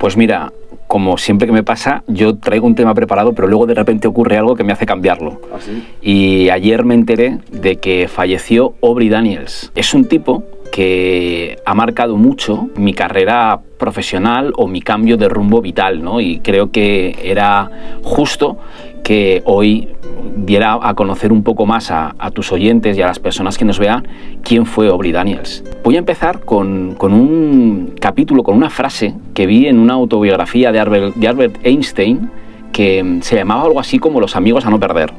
Pues mira, como siempre que me pasa, yo traigo un tema preparado, pero luego de repente ocurre algo que me hace cambiarlo. ¿Ah, sí? Y ayer me enteré de que falleció Aubrey Daniels. Es un tipo que ha marcado mucho mi carrera profesional o mi cambio de rumbo vital, ¿no? Y creo que era justo que hoy diera a conocer un poco más a tus oyentes y a las personas que nos vean quién fue Aubrey Daniels. Voy a empezar con un capítulo, con una frase que vi en una autobiografía de Albert Einstein que se llamaba algo así como Los amigos a no perder.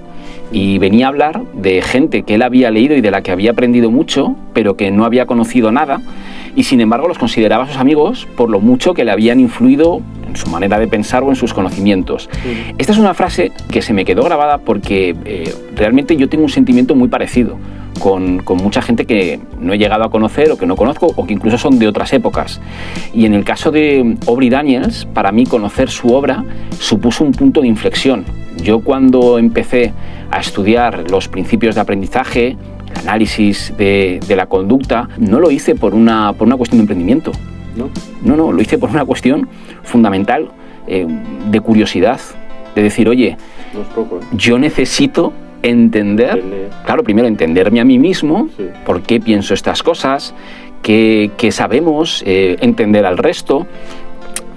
Y venía a hablar de gente que él había leído y de la que había aprendido mucho, pero que no había conocido nada, y sin embargo los consideraba sus amigos por lo mucho que le habían influido en su manera de pensar o en sus conocimientos. Esta es una frase que se me quedó grabada porque realmente yo tengo un sentimiento muy parecido con mucha gente que no he llegado a conocer o que no conozco o que incluso son de otras épocas. Y en el caso de Aubrey Daniels, para mí conocer su obra supuso un punto de inflexión. Yo cuando empecé a estudiar los principios de aprendizaje, el análisis de la conducta, no lo hice por una cuestión de emprendimiento. No, lo hice por una cuestión fundamental de curiosidad, de decir, oye, no es poco, ¿eh? Yo necesito entender, claro, primero entenderme a mí mismo, sí. Por qué pienso estas cosas, qué sabemos, entender al resto.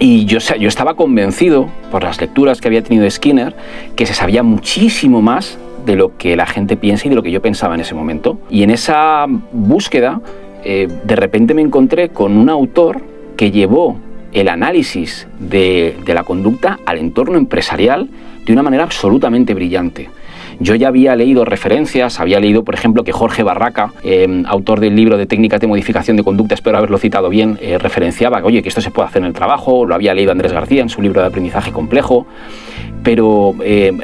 Y yo estaba convencido, por las lecturas que había tenido de Skinner, que se sabía muchísimo más de lo que la gente piensa y de lo que yo pensaba en ese momento. Y en esa búsqueda, de repente me encontré con un autor que llevó el análisis de la conducta al entorno empresarial de una manera absolutamente brillante. Yo ya había leído referencias, había leído, por ejemplo, que Jorge Barraca, autor del libro de técnicas de modificación de conducta, espero haberlo citado bien, referenciaba, oye, que esto se puede hacer en el trabajo, lo había leído Andrés García en su libro de aprendizaje complejo, pero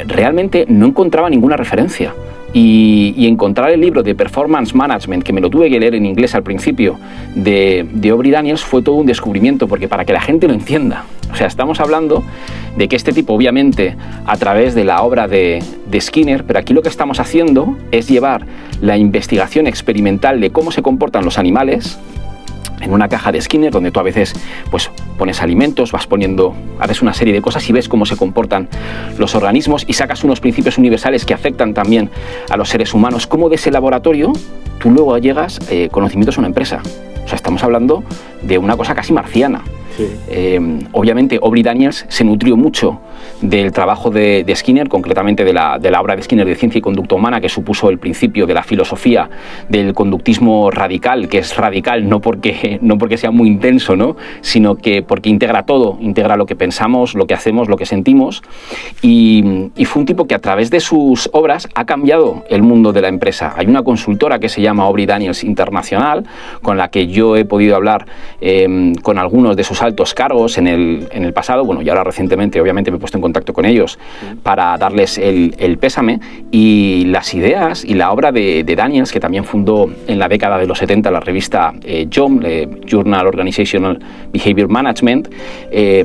realmente no encontraba ninguna referencia. Y encontrar el libro de Performance Management, que me lo tuve que leer en inglés al principio, de Aubrey Daniels, fue todo un descubrimiento, porque para que la gente lo entienda, o sea, estamos hablando de que este tipo, obviamente, a través de la obra de Skinner, pero aquí lo que estamos haciendo es llevar la investigación experimental de cómo se comportan los animales en una caja de Skinner, donde tú a veces pues pones alimentos, vas poniendo, haces una serie de cosas y ves cómo se comportan los organismos y sacas unos principios universales que afectan también a los seres humanos. Cómo de ese laboratorio tú luego llegas conocimientos a una empresa. O sea, estamos hablando de una cosa casi marciana. Sí. Obviamente Aubrey Daniels se nutrió mucho del trabajo de Skinner, concretamente de la obra de Skinner de Ciencia y Conducta Humana, que supuso el principio de la filosofía del conductismo radical, que es radical no porque sea muy intenso, ¿no? Sino que porque integra todo, integra lo que pensamos, lo que hacemos, lo que sentimos, y fue un tipo que a través de sus obras ha cambiado el mundo de la empresa. Hay una consultora que se llama Aubrey Daniels Internacional, con la que yo he podido hablar con algunos de sus altos cargos en el pasado, bueno, y ahora recientemente obviamente me he puesto en contacto con ellos para darles el pésame, y las ideas y la obra de Daniels, que también fundó en la década de los 70 la revista JOM, Journal Organizational Behavior Management,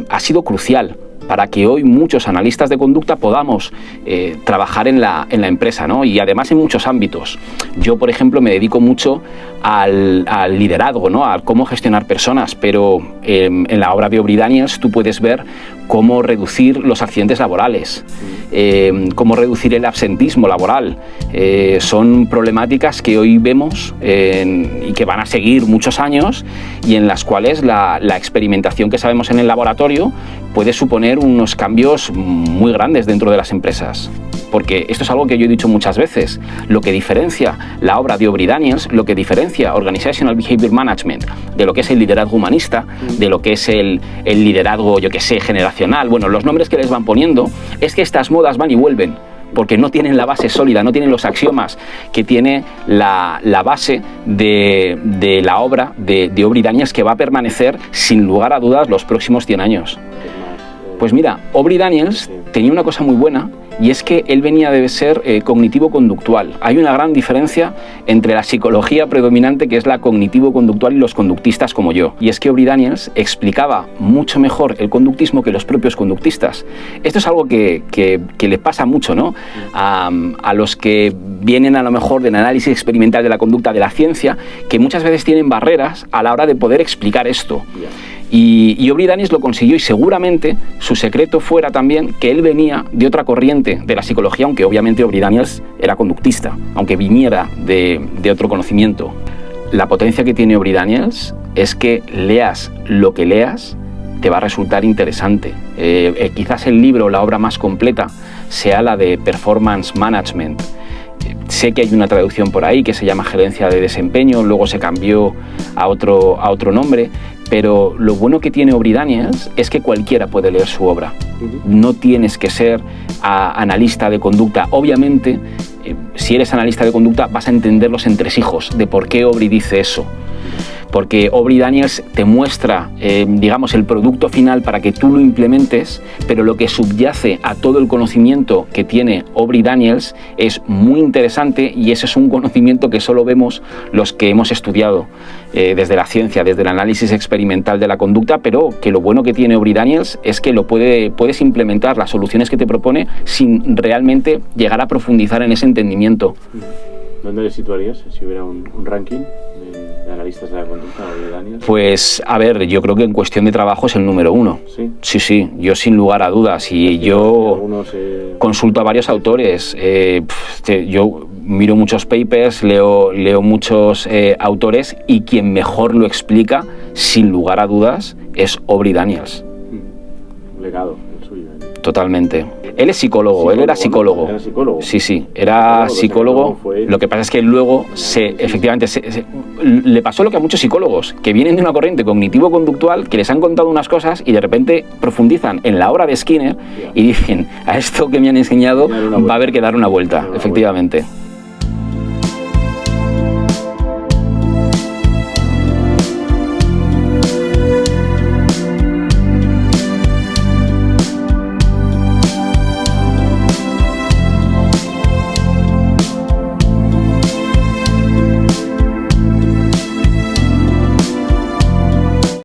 ha sido crucial para que hoy muchos analistas de conducta podamos trabajar en la empresa, ¿no? Y además en muchos ámbitos. Yo, por ejemplo, me dedico mucho al liderazgo, ¿no? A cómo gestionar personas, pero en la obra de Aubrey Daniels tú puedes ver cómo reducir los accidentes laborales, cómo reducir el absentismo laboral. Son problemáticas que hoy vemos y que van a seguir muchos años, y en las cuales la experimentación que sabemos en el laboratorio puede suponer unos cambios muy grandes dentro de las empresas. Porque esto es algo que yo he dicho muchas veces. Lo que diferencia la obra de Aubrey Daniels, lo que diferencia Organizational Behavior Management de lo que es el liderazgo humanista, de lo que es el liderazgo, yo que sé, generacional, bueno, los nombres que les van poniendo, es que estas modas van y vuelven, porque no tienen la base sólida, no tienen los axiomas que tiene la base de la obra de Aubrey Daniels, que va a permanecer sin lugar a dudas los próximos 100 años. Pues mira, Aubrey Daniels tenía una cosa muy buena, y es que él venía de ser cognitivo-conductual. Hay una gran diferencia entre la psicología predominante, que es la cognitivo-conductual, y los conductistas como yo. Y es que Aubrey Daniels explicaba mucho mejor el conductismo que los propios conductistas. Esto es algo que le pasa mucho, ¿no? A los que vienen a lo mejor del análisis experimental de la conducta de la ciencia, que muchas veces tienen barreras a la hora de poder explicar esto. Y Aubrey Daniels lo consiguió, y seguramente su secreto fuera también que él venía de otra corriente de la psicología, aunque obviamente Aubrey Daniels era conductista, aunque viniera de otro conocimiento. La potencia que tiene Aubrey Daniels es que leas lo que leas, te va a resultar interesante. Quizás el libro, la obra más completa, sea la de Performance Management. Sé que hay una traducción por ahí que se llama Gerencia de Desempeño, luego se cambió a otro nombre, pero lo bueno que tiene Aubrey Daniels es que cualquiera puede leer su obra. No tienes que ser analista de conducta. Obviamente, si eres analista de conducta, vas a entender los entresijos de por qué Aubrey dice eso. Porque Aubrey Daniels te muestra, digamos, el producto final para que tú lo implementes, pero lo que subyace a todo el conocimiento que tiene Aubrey Daniels es muy interesante, y ese es un conocimiento que solo vemos los que hemos estudiado desde la ciencia, desde el análisis experimental de la conducta, pero que lo bueno que tiene Aubrey Daniels es que puedes implementar las soluciones que te propone sin realmente llegar a profundizar en ese entendimiento. ¿Dónde le situarías si hubiera un ranking de analistas de la conducta de Daniels? Pues, a ver, yo creo que en cuestión de trabajo es el número 1. ¿Sí? Sí, yo sin lugar a dudas. Y yo consulto a varios autores. Yo miro muchos papers, leo muchos autores, y quien mejor lo explica, sin lugar a dudas, es Aubrey Daniels. Un legado el suyo. Totalmente. Él es psicólogo, él era psicólogo. ¿No? ¿Era psicólogo? Sí, era psicólogo. Lo que pasa es que luego efectivamente le pasó lo que a muchos psicólogos, que vienen de una corriente cognitivo-conductual, que les han contado unas cosas y de repente profundizan en la obra de Skinner y dicen, a esto que me han enseñado va a haber que dar una vuelta, efectivamente.